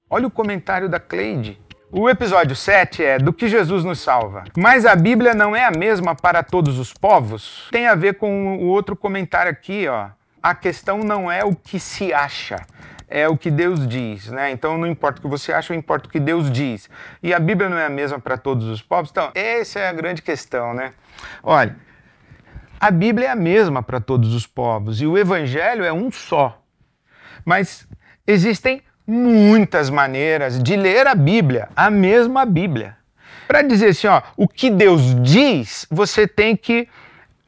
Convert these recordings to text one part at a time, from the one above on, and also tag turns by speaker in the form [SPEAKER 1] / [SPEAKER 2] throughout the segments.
[SPEAKER 1] Olha o comentário da Cleide. O episódio 7 é do que Jesus nos salva. Mas a Bíblia não é a mesma para todos os povos? Tem a ver com o outro comentário aqui, ó. A questão não é o que se acha, é o que Deus diz, né? Então não importa o que você acha, importa o que Deus diz. E a Bíblia não é a mesma para todos os povos? Então, essa é a grande questão, né? Olha, a Bíblia é a mesma para todos os povos e o Evangelho é um só. Mas existem muitas maneiras de ler a Bíblia, a mesma Bíblia. Para dizer assim, ó, o que Deus diz, você tem que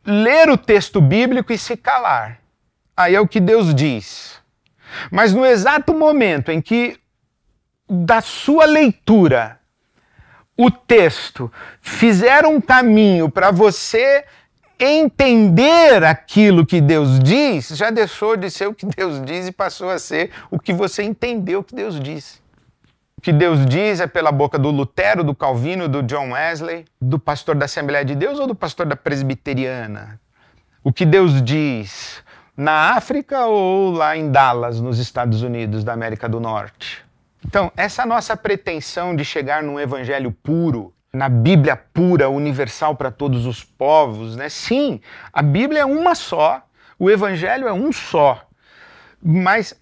[SPEAKER 1] ler o texto bíblico e se calar. Aí é o que Deus diz. Mas no exato momento em que, da sua leitura, o texto fizer um caminho para você entender aquilo que Deus diz, já deixou de ser o que Deus diz e passou a ser o que você entendeu que Deus diz. O que Deus diz é pela boca do Lutero, do Calvino, do John Wesley, do pastor da Assembleia de Deus ou do pastor da Presbiteriana. O que Deus diz na África ou lá em Dallas, nos Estados Unidos da América do Norte. Então, essa nossa pretensão de chegar num evangelho puro, na Bíblia pura, universal para todos os povos, né? Sim, a Bíblia é uma só, o Evangelho é um só, mas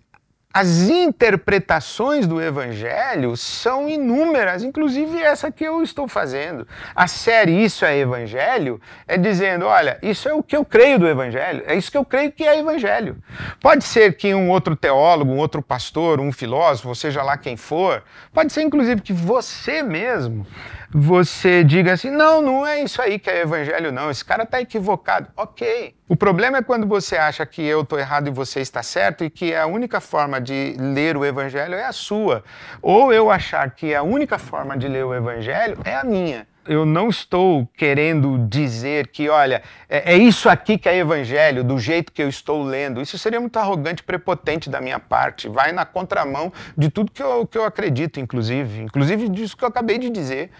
[SPEAKER 1] as interpretações do Evangelho são inúmeras, inclusive essa que eu estou fazendo. A série Isso é Evangelho é dizendo, olha, isso é o que eu creio do Evangelho, é isso que eu creio que é Evangelho. Pode ser que um outro teólogo, um outro pastor, um filósofo, seja lá quem for, pode ser inclusive que você mesmo, você diga assim, não, não é isso aí que é Evangelho não, esse cara está equivocado. Ok. O problema é quando você acha que eu estou errado e você está certo e que a única forma de ler o Evangelho é a sua. Ou eu achar que a única forma de ler o Evangelho é a minha. Eu não estou querendo dizer que, olha, é isso aqui que é Evangelho, do jeito que eu estou lendo. Isso seria muito arrogante e prepotente da minha parte. Vai na contramão de tudo que eu acredito, inclusive disso que eu acabei de dizer,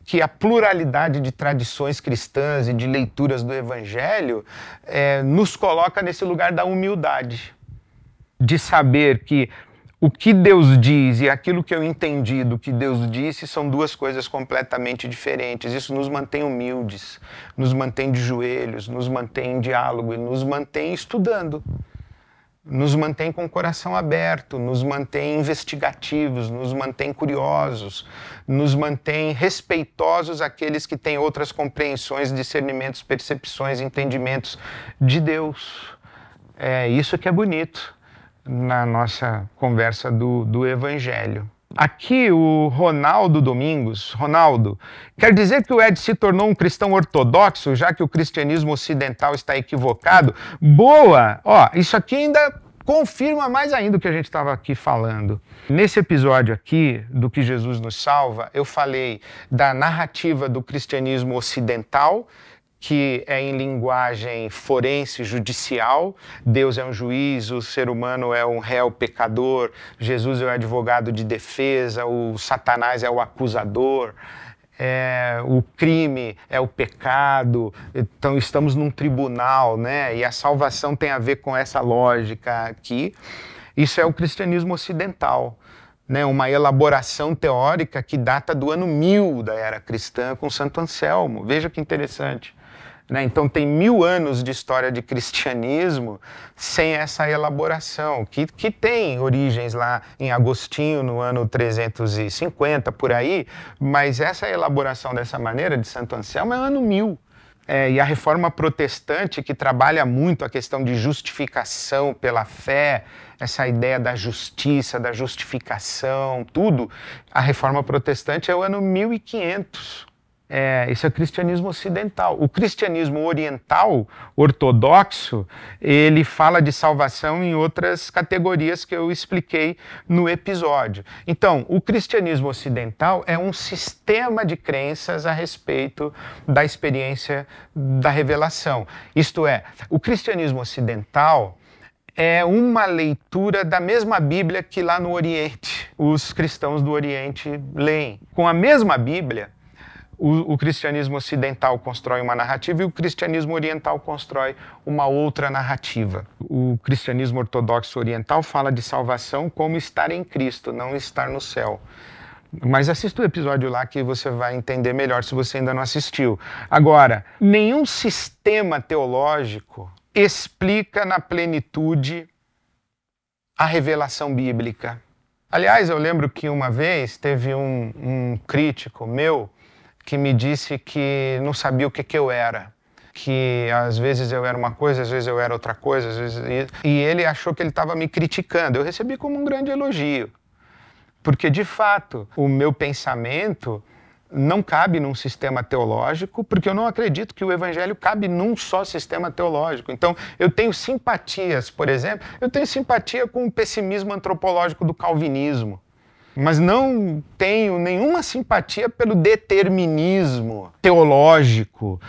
[SPEAKER 1] que a pluralidade de tradições cristãs e de leituras do Evangelho nos coloca nesse lugar da humildade, de saber que o que Deus diz e aquilo que eu entendi do que Deus disse são duas coisas completamente diferentes. Isso nos mantém humildes, nos mantém de joelhos, nos mantém em diálogo e nos mantém estudando. Nos mantém com o coração aberto, nos mantém investigativos, nos mantém curiosos, nos mantém respeitosos àqueles que têm outras compreensões, discernimentos, percepções, entendimentos de Deus. É isso que é bonito na nossa conversa do Evangelho. Aqui o Ronaldo Domingos, Ronaldo, quer dizer que o Ed se tornou um cristão ortodoxo, já que o cristianismo ocidental está equivocado? Boa! Ó, isso aqui ainda confirma mais ainda o que a gente estava aqui falando. Nesse episódio aqui, do que Jesus nos salva, eu falei da narrativa do cristianismo ocidental, que é em linguagem forense, judicial. Deus é um juiz, o ser humano é um réu pecador, Jesus é o advogado de defesa, o Satanás é o acusador, o crime é o pecado. Então estamos num tribunal, né? E a salvação tem a ver com essa lógica aqui. Isso é o cristianismo ocidental, né? Uma elaboração teórica que data do ano 1000 da era cristã com Santo Anselmo. Veja que interessante. Então tem 1000 anos de história de cristianismo sem essa elaboração, que tem origens lá em Agostinho no ano 350, por aí, mas essa elaboração dessa maneira de Santo Anselmo é ano 1000. E a reforma protestante, que trabalha muito a questão de justificação pela fé, essa ideia da justiça, da justificação, tudo, a reforma protestante é o ano 1500. Isso é o cristianismo ocidental. O cristianismo oriental, ortodoxo, ele fala de salvação em outras categorias que eu expliquei no episódio. Então, o cristianismo ocidental é um sistema de crenças a respeito da experiência da revelação. Isto é, o cristianismo ocidental é uma leitura da mesma Bíblia que lá no Oriente os cristãos do Oriente leem. Com a mesma Bíblia, O cristianismo ocidental constrói uma narrativa e o cristianismo oriental constrói uma outra narrativa. O cristianismo ortodoxo oriental fala de salvação como estar em Cristo, não estar no céu. Mas assista o episódio lá que você vai entender melhor se você ainda não assistiu. Agora, nenhum sistema teológico explica na plenitude a revelação bíblica. Aliás, eu lembro que uma vez teve um crítico meu que me disse que não sabia o que eu era. Que às vezes eu era uma coisa, às vezes eu era outra coisa, às vezes... E ele achou que ele estava me criticando. Eu recebi como um grande elogio. Porque, de fato, o meu pensamento não cabe num sistema teológico, porque eu não acredito que o evangelho cabe num só sistema teológico. Então, eu tenho simpatias, por exemplo, eu tenho simpatia com o pessimismo antropológico do calvinismo, mas não tenho nenhuma simpatia pelo determinismo teológico,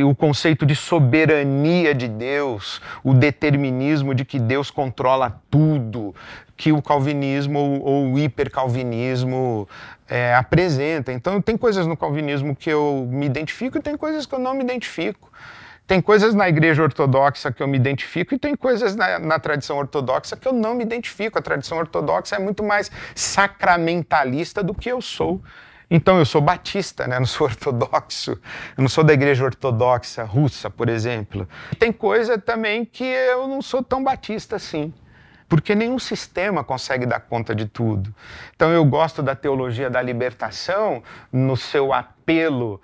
[SPEAKER 1] o conceito de soberania de Deus, o determinismo de que Deus controla tudo, que o calvinismo ou o hipercalvinismo apresenta. Então, tem coisas no calvinismo que eu me identifico e tem coisas que eu não me identifico. Tem coisas na igreja ortodoxa que eu me identifico e tem coisas na tradição ortodoxa que eu não me identifico. A tradição ortodoxa é muito mais sacramentalista do que eu sou. Então, eu sou batista, né? Eu não sou ortodoxo. Eu não sou da igreja ortodoxa russa, por exemplo. Tem coisa também que eu não sou tão batista assim. Porque nenhum sistema consegue dar conta de tudo. Então eu gosto da teologia da libertação no seu apelo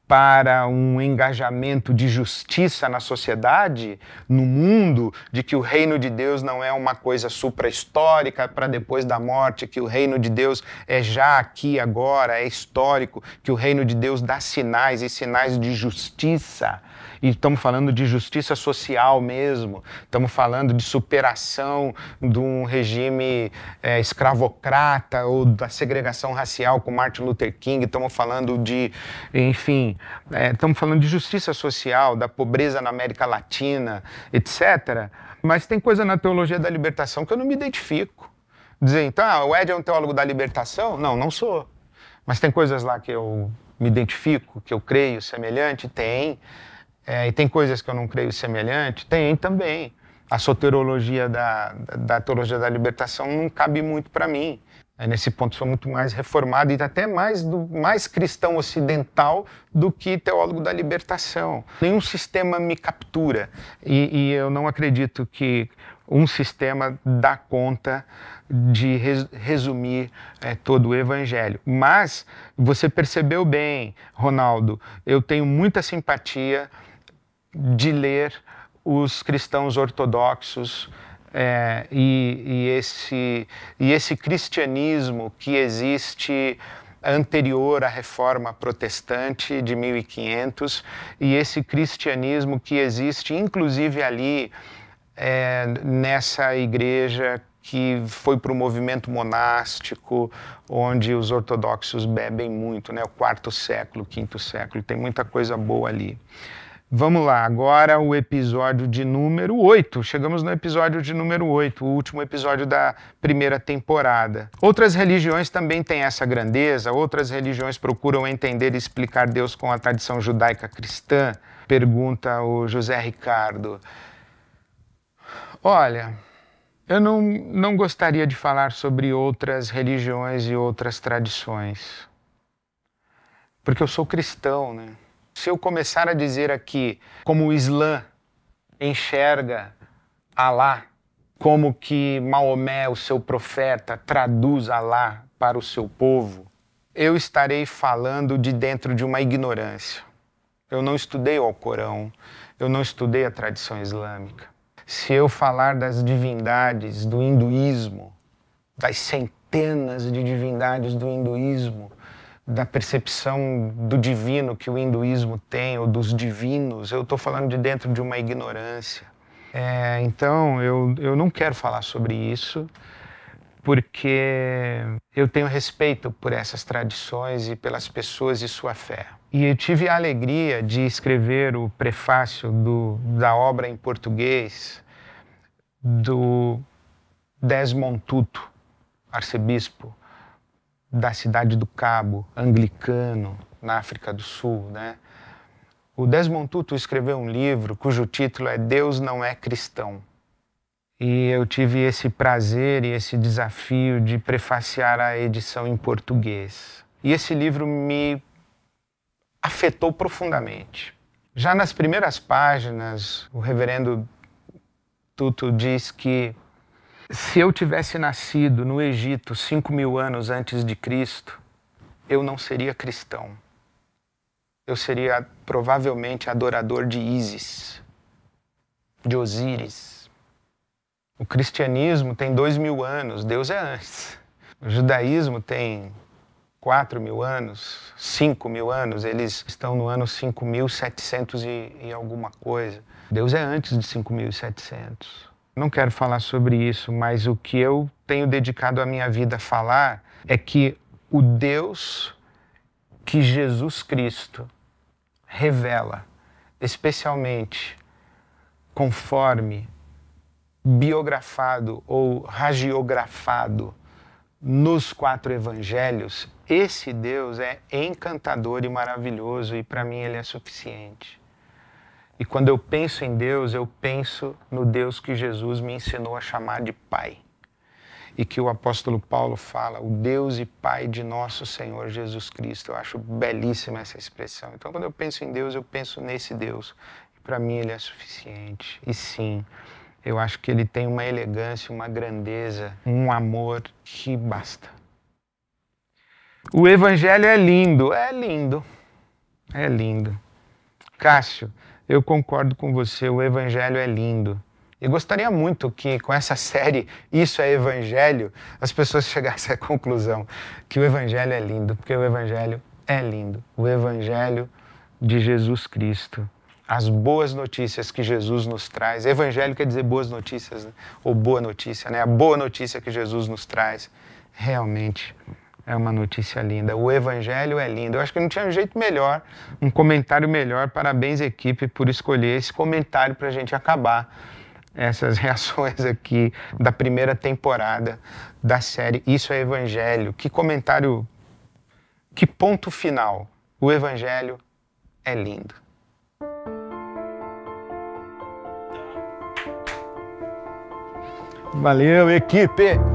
[SPEAKER 1] para um engajamento de justiça na sociedade, no mundo, de que o reino de Deus não é uma coisa supra-histórica para depois da morte, que o reino de Deus é já aqui, agora, é histórico, que o reino de Deus dá sinais e sinais de justiça. E estamos falando de justiça social mesmo, estamos falando de superação de um regime escravocrata ou da segregação racial com Martin Luther King, estamos falando de, enfim, estamos falando de justiça social, da pobreza na América Latina, etc. Mas tem coisa na teologia da libertação que eu não me identifico. Dizer, então, o Ed é um teólogo da libertação? Não, não sou. Mas tem coisas lá que eu me identifico, que eu creio semelhante? Tem. E tem coisas que eu não creio semelhante? Tem também. A soteriologia da teologia da libertação não cabe muito para mim. Nesse ponto sou muito mais reformado e até mais cristão ocidental do que teólogo da libertação. Nenhum sistema me captura e eu não acredito que um sistema dá conta de resumir todo o evangelho. Mas você percebeu bem, Ronaldo, eu tenho muita simpatia de ler os cristãos ortodoxos e esse cristianismo que existe anterior à Reforma Protestante de 1500 e esse cristianismo que existe inclusive ali nessa igreja que foi para o movimento monástico, onde os ortodoxos bebem muito, né? O quarto século, quinto século, tem muita coisa boa ali. Vamos lá, agora o episódio de número 8. Chegamos no episódio de número 8, o último episódio da primeira temporada. Outras religiões também têm essa grandeza, outras religiões procuram entender e explicar Deus com a tradição judaica cristã? Pergunta o José Ricardo. Olha, eu não gostaria de falar sobre outras religiões e outras tradições, porque eu sou cristão, né? Se eu começar a dizer aqui como o Islã enxerga Alá, como que Maomé, o seu profeta, traduz Alá para o seu povo, eu estarei falando de dentro de uma ignorância. Eu não estudei o Alcorão, eu não estudei a tradição islâmica. Se eu falar das divindades do hinduísmo, das centenas de divindades do hinduísmo, da percepção do divino que o hinduísmo tem, ou dos divinos, eu estou falando de dentro de uma ignorância. Então, eu não quero falar sobre isso, porque eu tenho respeito por essas tradições e pelas pessoas e sua fé. E eu tive a alegria de escrever o prefácio da obra em português do Desmond Tutu, arcebispo da cidade do Cabo, anglicano, na África do Sul, né? O Desmond Tutu escreveu um livro cujo título é Deus Não é Cristão. E eu tive esse prazer e esse desafio de prefaciar a edição em português. E esse livro me afetou profundamente. Já nas primeiras páginas, o reverendo Tutu diz que se eu tivesse nascido no Egito 5.000 anos antes de Cristo, eu não seria cristão. Eu seria provavelmente adorador de Ísis, de Osíris. O cristianismo tem 2.000 anos, Deus é antes. O judaísmo tem 4.000 anos, 5.000 anos, eles estão no ano 5.700 e alguma coisa. Deus é antes de 5.700. Não quero falar sobre isso, mas o que eu tenho dedicado a minha vida a falar é que o Deus que Jesus Cristo revela, especialmente conforme biografado ou hagiografado nos 4 evangelhos, esse Deus é encantador e maravilhoso e para mim ele é suficiente. E quando eu penso em Deus, eu penso no Deus que Jesus me ensinou a chamar de Pai. E que o apóstolo Paulo fala, o Deus e Pai de nosso Senhor Jesus Cristo. Eu acho belíssima essa expressão. Então, quando eu penso em Deus, eu penso nesse Deus. E para mim ele é suficiente. E sim, eu acho que ele tem uma elegância, uma grandeza, um amor que basta. O Evangelho é lindo, é lindo, é lindo. Cássio, eu concordo com você, o Evangelho é lindo. Eu gostaria muito que com essa série, Isso é Evangelho, as pessoas chegassem à conclusão que o Evangelho é lindo, porque o Evangelho é lindo. O Evangelho de Jesus Cristo. As boas notícias que Jesus nos traz. Evangelho quer dizer boas notícias, né? Ou boa notícia, né? A boa notícia que Jesus nos traz realmente é uma notícia linda. O Evangelho é lindo. Eu acho que não tinha um jeito melhor, um comentário melhor. Parabéns, equipe, por escolher esse comentário para a gente acabar essas reações aqui da primeira temporada da série Isso é Evangelho. Que comentário, que ponto final. O Evangelho é lindo. Valeu, equipe!